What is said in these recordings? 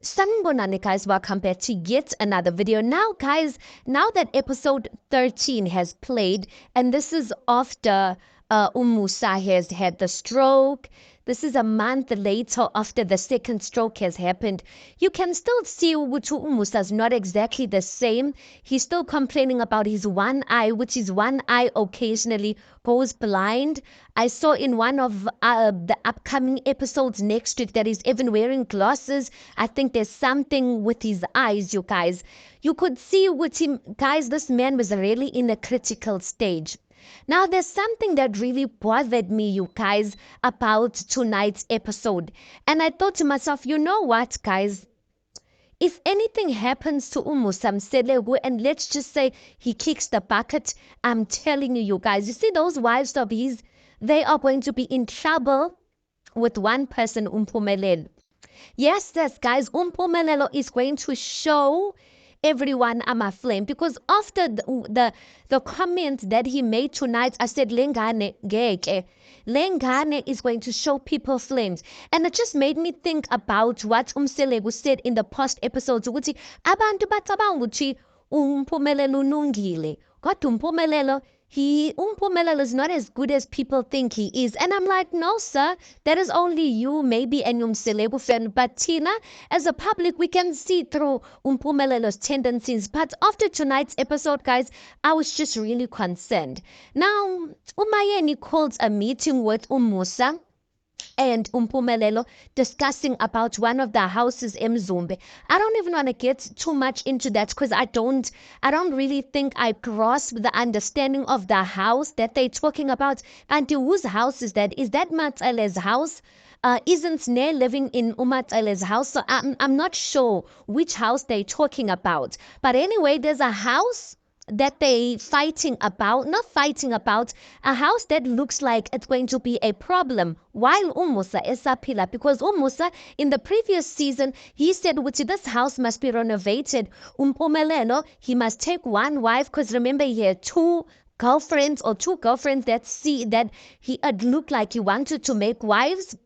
Sanibonani guys, welcome back to yet another video. Now guys, now that episode 13 has played, and this is after Umusa has had the stroke. This is a month later after the second stroke has happened. You can still see Ubutu Umusa is not exactly the same. He's still complaining about his one eye, which is one eye occasionally goes blind. I saw in one of the upcoming episodes next week that he's even wearing glasses. I think there's something with his eyes, you guys. You could see with him, guys, this man was really in a critical stage. Now, there's something that really bothered me, you guys, about tonight's episode. And I thought to myself, you know what, guys? If anything happens to Umusa Mselegu, and let's just say he kicks the bucket, I'm telling you, you guys, you see those wives of his, they are going to be in trouble with one person, Umpumelelo. Yes, guys, Umpumelelo is going to show everyone I'm a flame, because after the comment that he made tonight, I said Lengane Geke. Lengane is going to show people flames. And it just made me think about what Umselegu said in the past episodes ukuthi abantu bacabanga ukuthi uMphumelelo unungile. Kodwa uMphumelelo Umpumelelo is not as good as people think he is. And I'm like, no, sir, that is only you, maybe, and Umselegu fan. But Tina, as a public, we can see through Umpumelelo's tendencies. But after tonight's episode, guys, I was just really concerned. Now, Umayeni called a meeting with Umusa and Umpumelelo discussing about one of the houses in Mzumbe. I don't even want to get too much into that because I don't really think I grasp the understanding of the house that they're talking about. And whose house is that? Is that Matsele's house? Isn't Ne living in Umatsele's house? So I'm not sure which house they're talking about. But anyway, there's a house that they not fighting about, a house that looks like it's going to be a problem while Umusa is apila, because Umusa in the previous season he said which this house must be renovated. Umpumelelo, he must take one wife, because remember he had two girlfriends that he had looked like he wanted to make wives.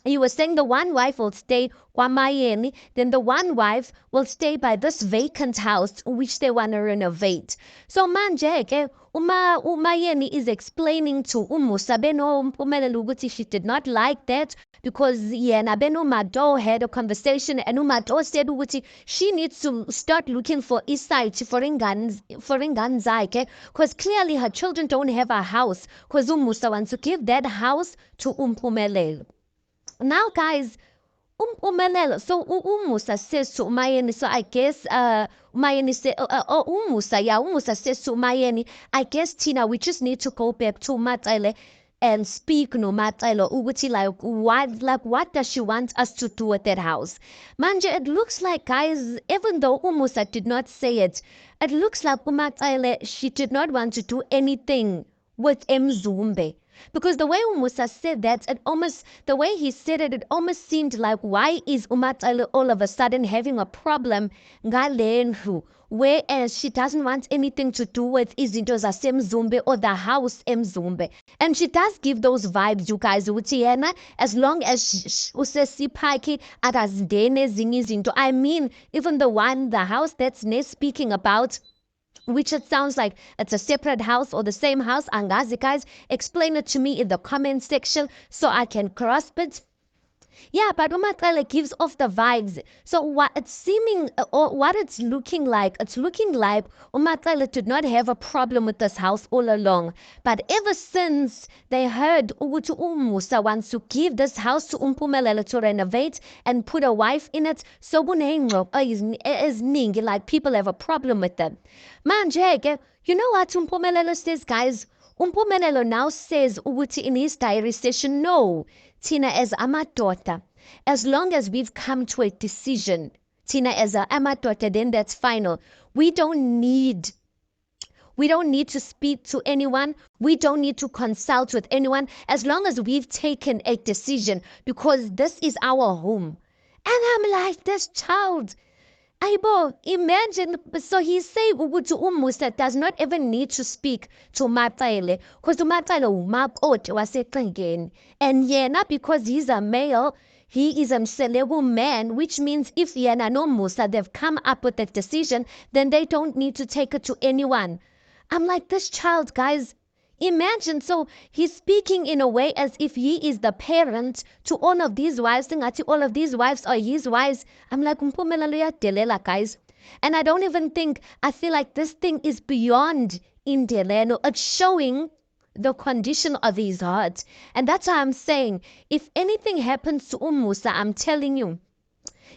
He was saying the one wife will stay Kwamayeni, then the one wife will stay by this vacant house which they want to renovate. So manje ke Umayeni is explaining to Umusa beno Mpumelelo ukuthi she did not like that, because yena beno Mado had a conversation and Umado said ukuthi she needs to start looking for site for ingane zakhe, because clearly her children don't have a house, because Umusa wants to give that house to Umpumelelo. Now, guys, Umelelo. So Umusa says to Umayeni. So I guess Umayeni say Umusa says to Umayeni, I guess Tina, we just need to go back to Matsele and speak no Matsele ukuthi what does she want us to do at that house? Manje, it looks like, guys, even though Umusa did not say it, it looks like Umatsele, she did not want to do anything with Mzumbe. Because the way Umusa said that, the way he said it, it almost seemed like, why is Umatsele all of a sudden having a problem ngalenhu, whereas she doesn't want anything to do with izinto zasemzumbe or the house emzumbe. And she does give those vibes, you guys, ukuthi yena, as long as usesiphakhe akazindene ezinye izinto. I mean, even the house that's Ne speaking about, which it sounds like it's a separate house or the same house. Angazi, guys, explain it to me in the comment section so I can grasp it. Yeah, but Umatsele gives off the vibes. So what it's seeming, or what it's looking like Umatsele did not have a problem with this house all along. But ever since they heard ukuthi Umusa wants to give this house to Umpumelelo to renovate and put a wife in it, so is ningi, like people have a problem with them. Manje, you know what Umpumelelo says, guys? Umpumelelo now says ukuthi in his diary session, no, Tina, as amadoda, as long as we've come to a decision, Tina, as a amadoda, then that's final. We don't need to speak to anyone. We don't need to consult with anyone, as long as we've taken a decision, because this is our home. And I'm like, this child, Aibo, imagine. So he's saying ukuthi Umusa does not even need to speak to Matsele, because uMatsele umakoti waseqengeni, and yena, because he's a male, he is a Mseleku man, which means if Yena no Musa, they've come up with that decision, then they don't need to take it to anyone. I'm like, this child, guys, imagine. So he's speaking in a way as if he is the parent to all of these wives. All of these wives are his wives. I'm like, delela, guys. And I feel like this thing is beyond Indeleno. It's showing the condition of his heart. And that's why I'm saying, if anything happens to Musa, I'm telling you,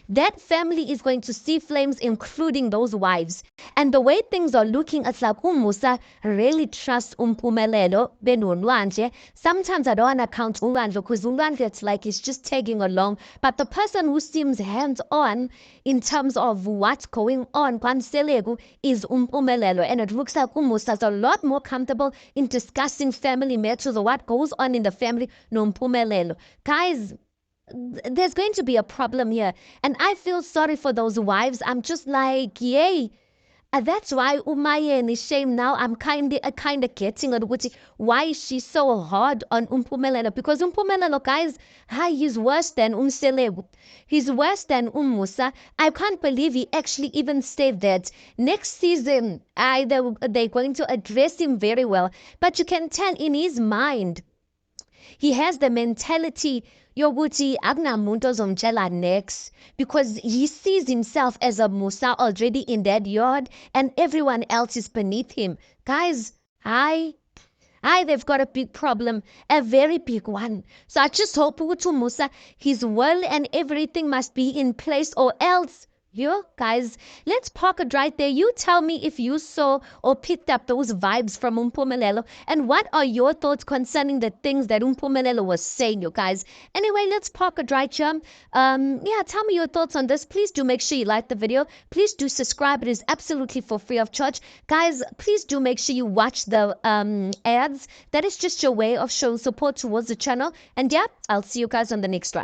that family is going to see flames, including those wives. And the way things are looking, it's like Musa really trusts Mpumelelo Benunwanje. Sometimes I don't want to count Ulwandle because Ulwandle, it's like he's just tagging along. But the person who seems hands-on in terms of what's going on, Kwanselegu, is Mpumelelo. And it looks like Musa is a lot more comfortable in discussing family matters or what goes on in the family no Mpumelelo. Guys, there's going to be a problem here. And I feel sorry for those wives. I'm just like, yay. That's why Umayeni is shame now. I'm kind of getting it. Why is she so hard on Mpumelelo? Because Mpumelelo, guys, he's worse than Mseleku. He's worse than Musa. I can't believe he actually even said that. Next season, they're going to address him very well. But you can tell in his mind, he has the mentality yokuthi akunamuntu ozomtshela next, because he sees himself as a Musa already in that yard and everyone else is beneath him. Guys, they've got a big problem, a very big one. So I just hope to Musa, his will and everything must be in place, or else, guys, let's park it right there. You tell me if you saw or picked up those vibes from Mpumelelo, and what are your thoughts concerning the things that Mpumelelo was saying, you guys. Anyway, let's park it right here. Tell me your thoughts on this. Please do make sure you like the video. Please do subscribe. It is absolutely for free of charge. Guys, please do make sure you watch the ads. That is just your way of showing support towards the channel. And yeah, I'll see you guys on the next one.